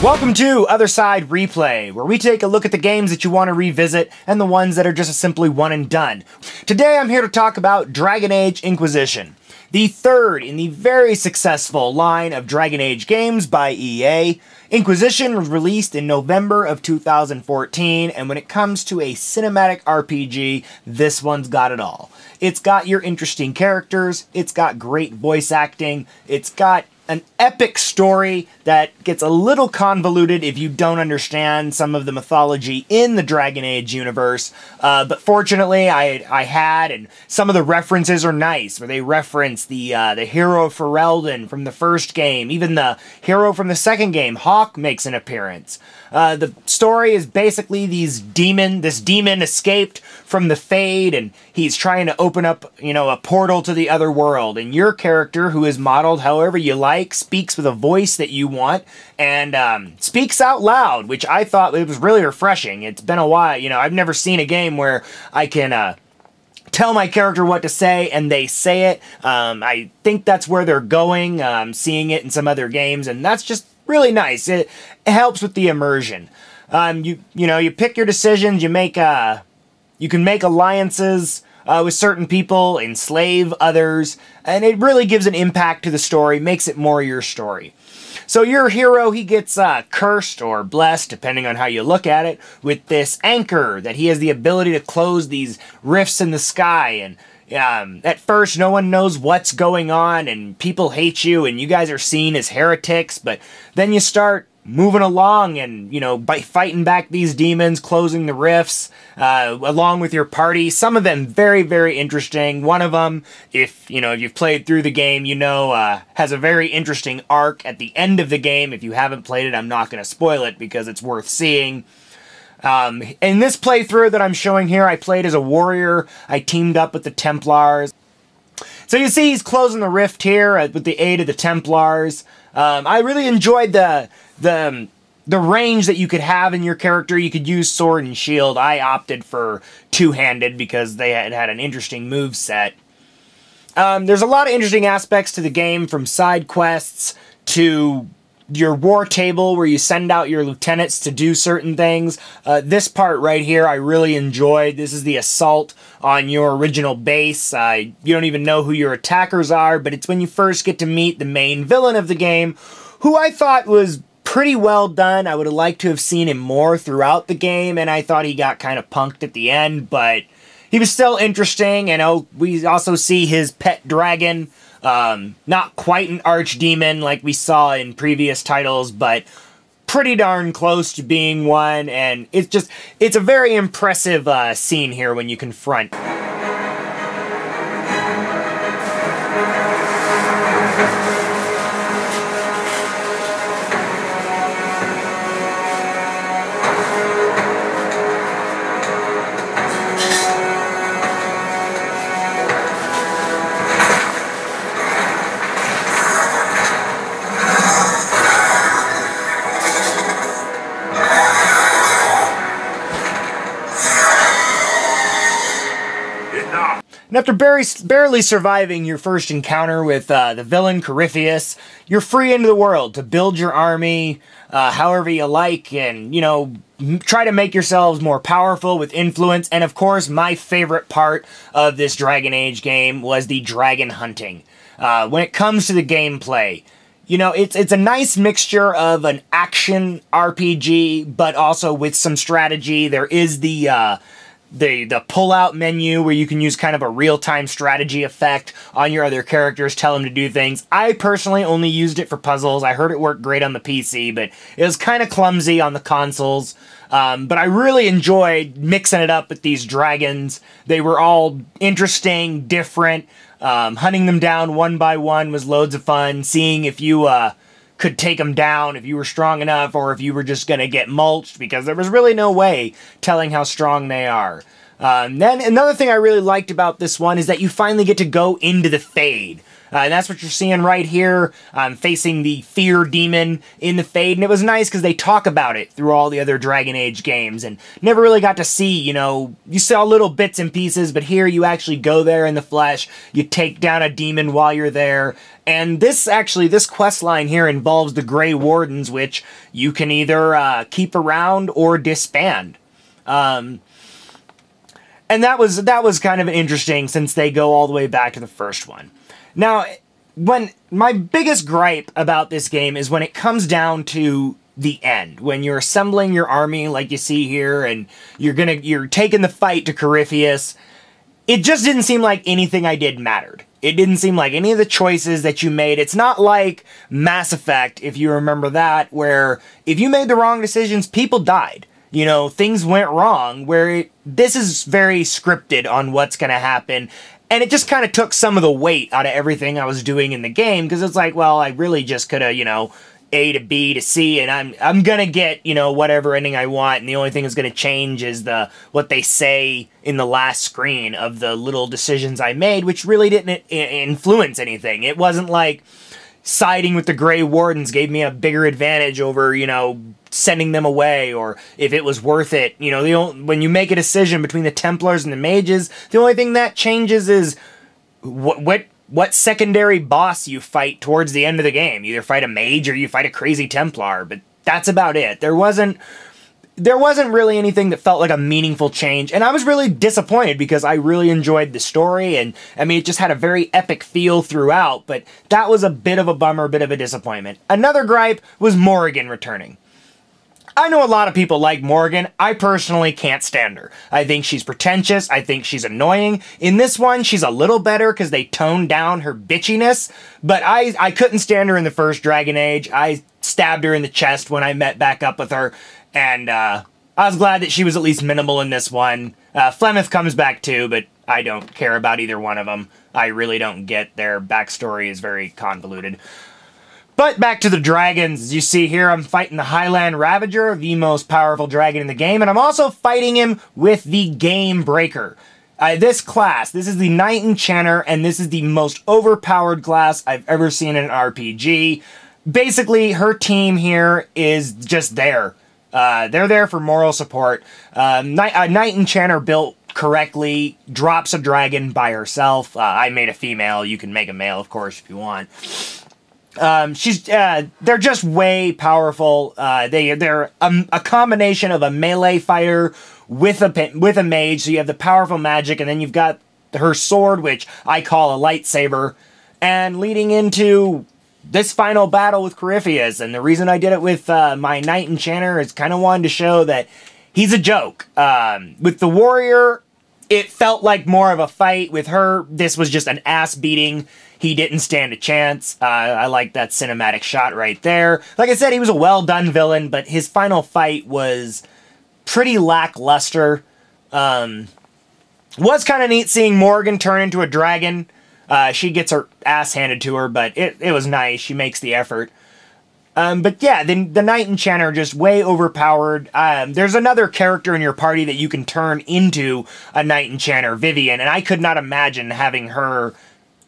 Welcome to OtherSide Replay, where we take a look at the games that you want to revisit and the ones that are just simply one and done. Today I'm here to talk about Dragon Age Inquisition, the third in the very successful line of Dragon Age games by EA. Inquisition was released in November of 2014, and when it comes to a cinematic RPG, this one's got it all. It's got your interesting characters, it's got great voice acting, it's got an epic story that gets a little convoluted if you don't understand some of the mythology in the Dragon Age universe, but fortunately I had, and some of the references are nice, where they reference the hero Ferelden from the first game, even the hero from the second game, Hawk, makes an appearance. The story is basically this demon escaped from the Fade, and he's trying to open up, a portal to the other world, and your character, who is modeled however you like, speaks with a voice that you want, and speaks out loud, which I thought it was really refreshing. It's been a while, I've never seen a game where I can tell my character what to say and they say it. I think that's where they're going. Seeing it in some other games, and that's just really nice. It helps with the immersion. You pick your decisions, you can make alliances with certain people, enslave others, and it really gives an impact to the story, makes it more your story. So your hero, he gets cursed or blessed, depending on how you look at it, with this anchor, that he has the ability to close these rifts in the sky, and at first no one knows what's going on, and people hate you, and you guys are seen as heretics, but then you start moving along and, by fighting back these demons, closing the rifts, along with your party. Some of them very, very interesting. One of them, if you've played through the game, has a very interesting arc at the end of the game. If you haven't played it, I'm not going to spoil it because it's worth seeing. In this playthrough that I'm showing here, I played as a warrior. I teamed up with the Templars. So you see he's closing the rift here with the aid of the Templars. I really enjoyed the range that you could have in your character. You could use sword and shield. I opted for two-handed because they had an interesting move set. There's a lot of interesting aspects to the game, from side quests to your war table where you send out your lieutenants to do certain things. This part right here I really enjoyed. This is the assault on your original base. You don't even know who your attackers are, but it's when you first get to meet the main villain of the game, who I thought was pretty well done. I would have liked to have seen him more throughout the game, and I thought he got kind of punked at the end, but he was still interesting. And we also see his pet dragon. Not quite an archdemon like we saw in previous titles, but pretty darn close to being one, and it's a very impressive scene here when you confront. And after barely surviving your first encounter with the villain Corypheus, you're free into the world to build your army however you like, and, try to make yourselves more powerful with influence. And of course, my favorite part of this Dragon Age game was the dragon hunting. When it comes to the gameplay, it's a nice mixture of an action RPG, but also with some strategy. There is the pull-out menu where you can use kind of a real-time strategy effect on your other characters, tell them to do things. I personally only used it for puzzles. I heard it worked great on the PC, but it was kind of clumsy on the consoles. But I really enjoyed mixing it up with these dragons. They were all interesting, different. Hunting them down one by one was loads of fun. Seeing if you could take them down, if you were strong enough, or if you were just going to get mulched, because there was really no way telling how strong they are. Then another thing I really liked about this one is that you finally get to go into the Fade. And that's what you're seeing right here, facing the Fear Demon in the Fade. And it was nice because they talk about it through all the other Dragon Age games. And never really got to see, you know, you saw little bits and pieces, but here you actually go there in the flesh. You take down a demon while you're there. And this quest line here involves the Grey Wardens, which you can either keep around or disband. And that was kind of interesting since they go all the way back to the first one. Now, my biggest gripe about this game is when it comes down to the end, when you're assembling your army like you see here, and you're taking the fight to Corypheus. It just didn't seem like anything I did mattered. It didn't seem like any of the choices that you made. It's not like Mass Effect, if you remember that, where if you made the wrong decisions, people died. You know, things went wrong, this is very scripted on what's going to happen. And it just kind of took some of the weight out of everything I was doing in the game, because it's like, well, I really just could have, you know, A to B to C, and I'm gonna get, you know, whatever ending I want, and the only thing that's gonna change is what they say in the last screen of the little decisions I made, which really didn't influence anything. It wasn't like siding with the Grey Wardens gave me a bigger advantage over, you know, sending them away, or if it was worth it. You know, when you make a decision between the Templars and the Mages, the only thing that changes is what secondary boss you fight towards the end of the game. You either fight a Mage or you fight a crazy Templar, but that's about it. There wasn't really anything that felt like a meaningful change, and I was really disappointed because I really enjoyed the story, and I mean, it just had a very epic feel throughout, but that was a bit of a bummer, a bit of a disappointment. Another gripe was Morrigan returning. I know a lot of people like Morrigan. I personally can't stand her. I think she's pretentious. I think she's annoying. In this one, she's a little better because they toned down her bitchiness, but I couldn't stand her in the first Dragon Age. I stabbed her in the chest when I met back up with her, and I was glad that she was at least minimal in this one. Flemeth comes back too, but I don't care about either one of them. I really don't get their backstory is very convoluted. But back to the dragons. As you see here, I'm fighting the Highland Ravager, the most powerful dragon in the game, and I'm also fighting him with the Game Breaker. This is the Knight Enchanter, and this is the most overpowered class I've ever seen in an RPG. Basically, her team here is just there. They're there for moral support. Knight Enchanter built correctly drops a dragon by herself. I made a female. You can make a male, of course, if you want. They're just way powerful. They're a combination of a melee fighter with a mage, so you have the powerful magic, and then you've got her sword, which I call a lightsaber, and leading into this final battle with Corypheus. And the reason I did it with my Knight Enchanter is kind of wanted to show that he's a joke. With the warrior, it felt like more of a fight. With her, this was just an ass beating. He didn't stand a chance. I like that cinematic shot right there. Like I said, he was a well-done villain, but his final fight was pretty lackluster. Was kind of neat seeing Morrigan turn into a dragon. She gets her ass handed to her, but it was nice. She makes the effort. But yeah, the Knight Enchanter just way overpowered. There's another character in your party that you can turn into a Knight Enchanter, Vivian, and I could not imagine having her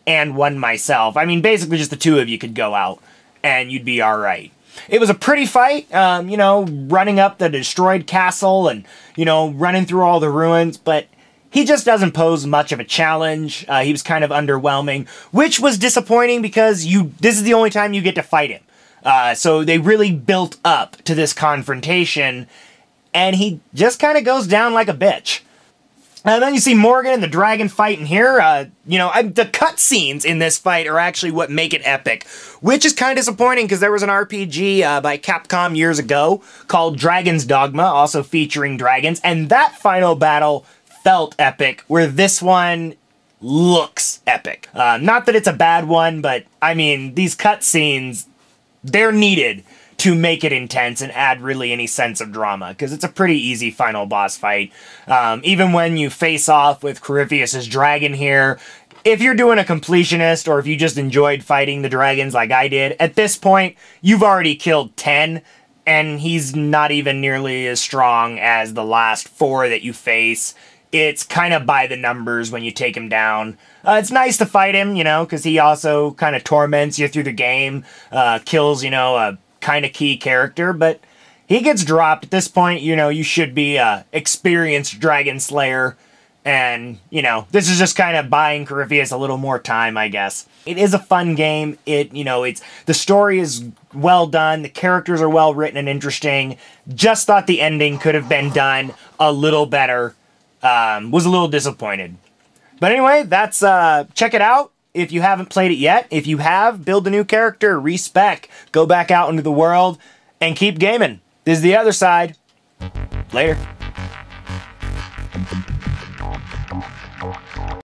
and one myself. I mean, basically just the two of you could go out, and you'd be alright. It was a pretty fight, you know, running up the destroyed castle and, you know, running through all the ruins, but he just doesn't pose much of a challenge. He was kind of underwhelming, which was disappointing because this is the only time you get to fight him. So they really built up to this confrontation, and he just kind of goes down like a bitch. And then you see Morrigan and the dragon fighting here. You know, the cutscenes in this fight are actually what make it epic, which is kind of disappointing because there was an RPG by Capcom years ago called Dragon's Dogma, also featuring dragons, and that final battle felt epic, where this one looks epic. Not that it's a bad one, but, I mean, these cutscenes, they're needed to make it intense and add really any sense of drama, because it's a pretty easy final boss fight. Even when you face off with Corypheus' dragon here, if you're doing a completionist, or if you just enjoyed fighting the dragons like I did, at this point, you've already killed 10, and he's not even nearly as strong as the last 4 that you face. it's kind of by the numbers when you take him down. It's nice to fight him, you know, because he also kind of torments you through the game, kills, you know, a kind of key character, but he gets dropped. At this point, you know, you should be a experienced Dragon Slayer, and, you know, this is just kind of buying Corypheus a little more time, I guess. It is a fun game. You know, the story is well done, the characters are well written and interesting. Just thought the ending could have been done a little better. Was a little disappointed. But anyway, that's, check it out if you haven't played it yet. If you have, build a new character, respec, go back out into the world, and keep gaming. This is The Other Side. Later.